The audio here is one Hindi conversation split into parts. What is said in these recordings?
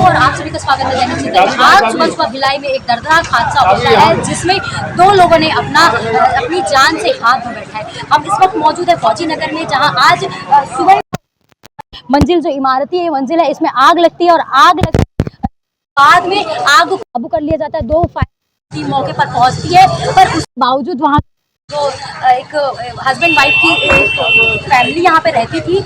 और आप सभी का स्वागत है दैनिक जिंदगी। आज सुबह भिलाई में एक दर्दनाक हादसा हुआ है जिसमें दो लोगों ने अपनी जान से हाथ धो बैठा है। हम इस वक्त मौजूद है फौजी नगर में, जहां आज सुबह मंजिल जो इमारती है मंजिल है, इसमें आग लगती है और आग लगने बाद में आग को काबू कर लिया जाता है। दो फायर टीम मौके पर पहुंचती है, पर उस बावजूद वहां जो एक हस्बैंड वाइफ की एक फैमिली यहाँ पे रहती थी,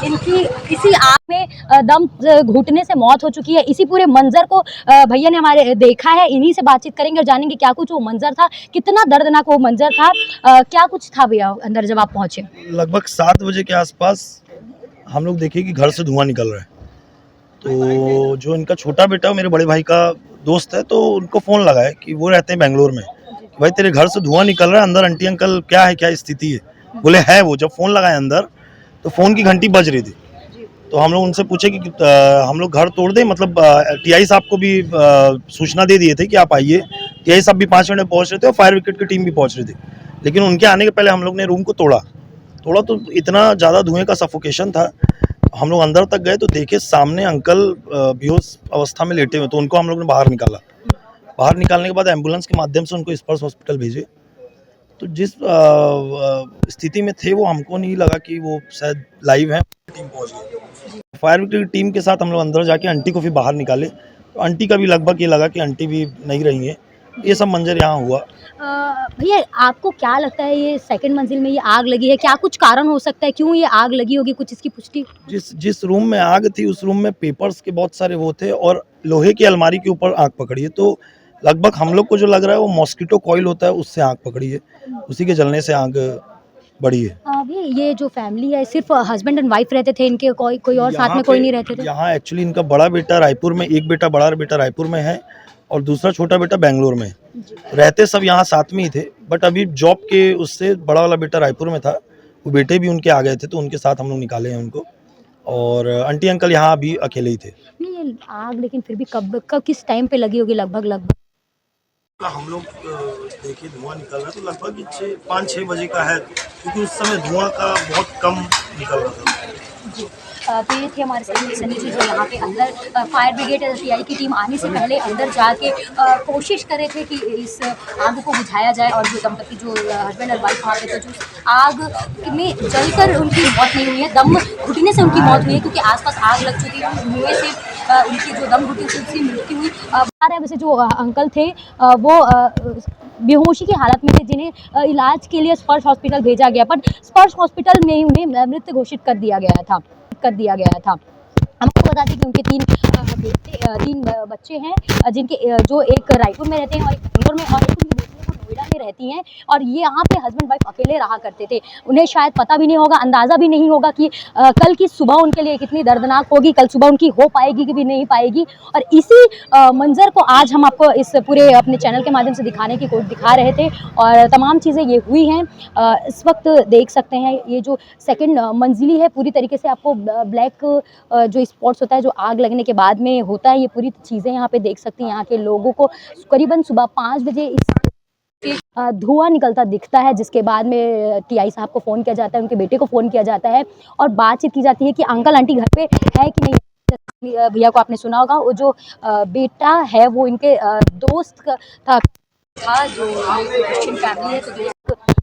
इनकी इसी आग में दम घुटने से मौत हो चुकी है। इसी पूरे मंजर को भैया ने हमारे देखा है, इन्हीं से बातचीत करेंगे और जानेंगे क्या कुछ वो मंजर था, कितना दर्दनाक वो मंजर था। क्या कुछ था भैया अंदर जब आप पहुंचे? लगभग 7 बजे के आसपास हम लोग देखे कि घर से धुआं निकल रहा है। तो जो इनका छोटा बेटा मेरे बड़े भाई का दोस्त है, तो उनको फ़ोन लगाए कि वो रहते हैं बेंगलोर में, भाई तेरे घर से धुआं निकल रहा है, अंदर आंटी अंकल क्या है, क्या स्थिति है? बोले है वो। जब फ़ोन लगाए अंदर तो फ़ोन की घंटी बज रही थी। तो हम लोग उनसे पूछे कि हम लोग घर तोड़ दें, मतलब टीआई साहब को भी सूचना दे दिए थे कि आप आइए। टीआई साहब भी 5 मिनट में पहुँच रहे थे और फायर ब्रिगेड की टीम भी पहुँच रही थी, लेकिन उनके आने के पहले हम लोग ने रूम को तोड़ा तो इतना ज़्यादा धुएं का सफोकेशन था। हम लोग अंदर तक गए तो देखे सामने अंकल बेहोश अवस्था में लेटे हुए, तो उनको हम लोग ने बाहर निकाला। बाहर निकालने के बाद एम्बुलेंस के माध्यम से उनको स्पर्श हॉस्पिटल भेजे। तो जिस स्थिति में थे वो हमको नहीं लगा कि वो शायद लाइव हैं। टीम पहुंच गई, फायर ब्रिगेड टीम के साथ हम लोग अंदर जाके आंटी को फिर बाहर निकाले। तो आंटी का भी लगभग ये लगा कि आंटी भी नहीं रही है। ये सब मंजर यहाँ हुआ। भैया आपको क्या लगता है, ये सेकंड मंजिल में ये आग लगी है, क्या कुछ कारण हो सकता है, क्यों ये आग लगी होगी, कुछ इसकी पुष्टि? जिस रूम में आग थी उस रूम में पेपर्स के बहुत सारे वो थे और लोहे की अलमारी के ऊपर आग पकड़ी है। तो लगभग हम लोग को जो लग रहा है वो मॉस्किटो कॉइल होता है, उससे आग पकड़ी है, उसी के जलने से आग बढ़ी है। अभी ये जो फैमिली है सिर्फ हस्बैंड एंड वाइफ रहते थे, इनके कोई और साथ में कोई नहीं रहते थे? यहाँ एक्चुअली इनका बड़ा बेटा रायपुर में, एक बेटा बड़ा बेटा रायपुर में है और दूसरा छोटा बेटा बेंगलोर में। रहते सब यहाँ साथ में ही थे, बट अभी जॉब के उससे बड़ा वाला बेटा रायपुर में था, वो बेटे भी उनके आ गए थे, तो उनके साथ हम लोग निकाले हैं उनको। और आंटी अंकल यहाँ अभी अकेले ही थे। नहीं ये आग लेकिन फिर भी कब किस टाइम पे लगी होगी लगभग? हम लोग देखिए धुआं निकल रहा है तो लगभग 5-6 बजे का है, क्योंकि उस समय धुआं का बहुत कम निकल रहा था। तो ये थे हमारे साथ सनी जी, जो यहाँ पे अंदर फायर ब्रिगेड टीआई की टीम आने से पहले अंदर जाके कोशिश कर रहे थे कि इस आग को बुझाया जाए। और जो दंपति जो हस्बैंड और वाइफ वहाँ पे थे, जो आग में जलकर उनकी मौत नहीं हुई है, दम घुटने से उनकी मौत हुई है, क्योंकि आसपास आग लग चुकी है। धुएं से उनकी जो दम घुटने से उसकी मृत्यु हुई। वैसे जो अंकल थे वो बेहोशी की हालत में थे, जिन्हें इलाज के लिए स्पर्श हॉस्पिटल भेजा गया, पर स्पर्श हॉस्पिटल में ही उन्हें मृत घोषित कर दिया गया था। हमको बता दें कि उनके 3 बच्चे हैं, जिनके जो एक रायपुर में रहते हैं और एक बेंगलोर में, और एक उनकी बेटी नोएडा में रहती हैं। और ये यहाँ पे हस्बैंड वाइफ अकेले रहा करते थे। उन्हें शायद पता भी नहीं होगा, अंदाज़ा भी नहीं होगा कि कल की सुबह उनके लिए कितनी दर्दनाक होगी, कल सुबह उनकी हो पाएगी कि भी नहीं पाएगी। और इसी मंजर को आज हम आपको इस पूरे अपने चैनल के माध्यम से दिखा रहे थे, और तमाम चीज़ें ये हुई हैं। इस वक्त देख सकते हैं ये जो सेकंड मंजिली है, पूरी तरीके से आपको ब्लैक जो स्पॉट्स होता है जो आग लगने के बाद में होता है, ये पूरी चीज़ें यहाँ पे देख सकती हैं। यहाँ के लोगों को करीबन सुबह 5 बजे धुआं निकलता दिखता है, जिसके बाद में टीआई साहब को फ़ोन किया जाता है, उनके बेटे को फ़ोन किया जाता है और बातचीत की जाती है कि अंकल आंटी घर पे है कि नहीं। भैया को आपने सुना होगा, वो जो बेटा है वो इनके दोस्त था, जो क्रिश्चियन फैमिली है, तो दोस्त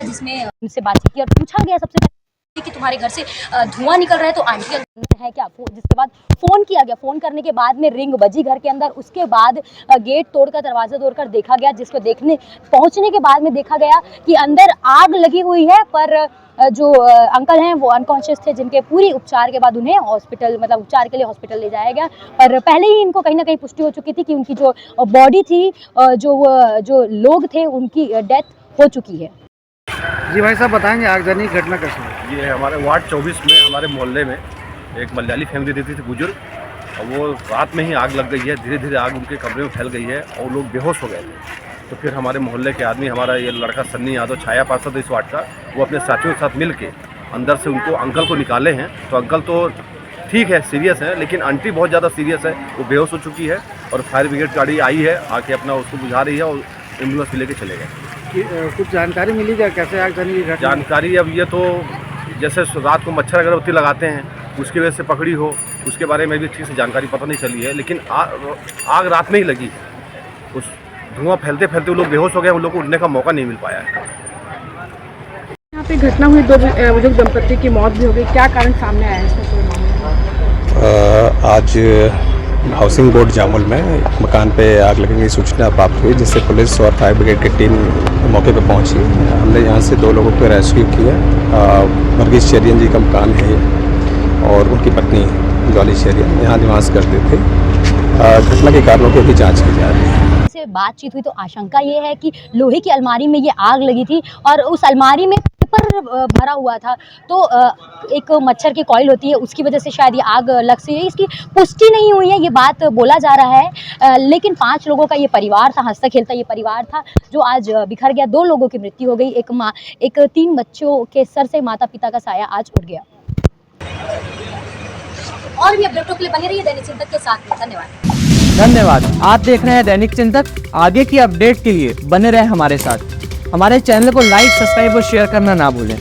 जिसमें उनसे बातचीत की और पूछा गया सबसे कि तुम्हारे घर से धुआं निकल रहा है, तो आंटी अंदर है क्या? जिसके बाद फ़ोन किया गया, फ़ोन करने के बाद में रिंग बजी घर के अंदर। उसके बाद गेट तोड़कर, दरवाज़ा तोड़कर देखा गया, जिसको देखने पहुंचने के बाद में देखा गया कि अंदर आग लगी हुई है। पर जो अंकल हैं वो अनकॉन्शियस थे, जिनके पूरी उपचार के बाद उन्हें हॉस्पिटल, मतलब उपचार के लिए हॉस्पिटल ले जाया गया। पर पहले ही इनको कहीं ना कहीं पुष्टि हो चुकी थी कि उनकी जो बॉडी थी, जो लोग थे, उनकी डेथ हो चुकी है। जी भाई साहब, बताएंगे आगजनी की घटना कैसे हुई? ये हमारे वार्ड 24 में हमारे मोहल्ले में एक मलयाली फैमिली रहती थी, बुजुर्ग, और वो रात में ही आग लग गई है। धीरे धीरे आग उनके कमरे में फैल गई है और लोग बेहोश हो गए थे। तो फिर हमारे मोहल्ले के आदमी, हमारा ये लड़का सन्नी यादव, छाया पार्षद इस वार्ड का, वो अपने साथियों के साथ मिल के अंदर से उनको, अंकल को निकाले हैं। तो अंकल तो ठीक है, सीरियस है, लेकिन आंटी बहुत ज़्यादा सीरियस है, वो बेहोश हो चुकी है। और फायर ब्रिगेड गाड़ी आई है, आके अपना उसको बुझा रही है और एम्बुलेंस लेके चले गए। कुछ जानकारी मिली क्या, कैसे आगजनी की घटना? जानकारी अब ये तो जैसे रात को मच्छर अगरबत्ती लगाते हैं, उसकी वजह से पकड़ी हो, उसके बारे में भी ठीक से जानकारी पता नहीं चली है। लेकिन आग रात में ही लगी है। उस धुआं फैलते फैलते वो लोग बेहोश हो गए, उन लोग को उठने का मौका नहीं मिल पाया है। यहाँ पे घटना हुई, 2 बुजुर्ग दंपत्ति की मौत भी हो गई, क्या कारण सामने आया है इसमें कोई मामला? आज हाउसिंग बोर्ड जामुल में एक मकान पे आग लगने की सूचना प्राप्त हुई, जिससे पुलिस और फायर ब्रिगेड की टीम मौके पर पहुंची। हमने यहाँ से 2 लोगों को रेस्क्यू किया। वर्गीस चेरियन जी का मकान है और उनकी पत्नी जॉली चेरियन यहाँ निवास करते थे। घटना के कारणों की भी जाँच की जा रही है। से बातचीत हुई तो आशंका ये है कि लोहे की अलमारी में ये आग लगी थी और उस अलमारी में पेपर भरा हुआ था। तो एक मच्छर की कॉइल होती है, उसकी वजह से शायद ये आग लग सी है। इसकी पुष्टि नहीं हुई है, ये बात बोला जा रहा है। लेकिन 5 लोगों का ये परिवार था, हंसता खेलता ये परिवार था, जो आज बिखर गया। 2 लोगों की मृत्यु हो गई, एक 3 बच्चों के सर से माता पिता का साया आज उठ गया। और भी अपडेटों के लिए बने रहिए दैनिक चिंतक के साथ में। धन्यवाद। आप देख रहे हैं दैनिक चिंतक। आगे की अपडेट के लिए बने रहें हमारे साथ। हमारे चैनल को लाइक, सब्सक्राइब और शेयर करना ना भूलें।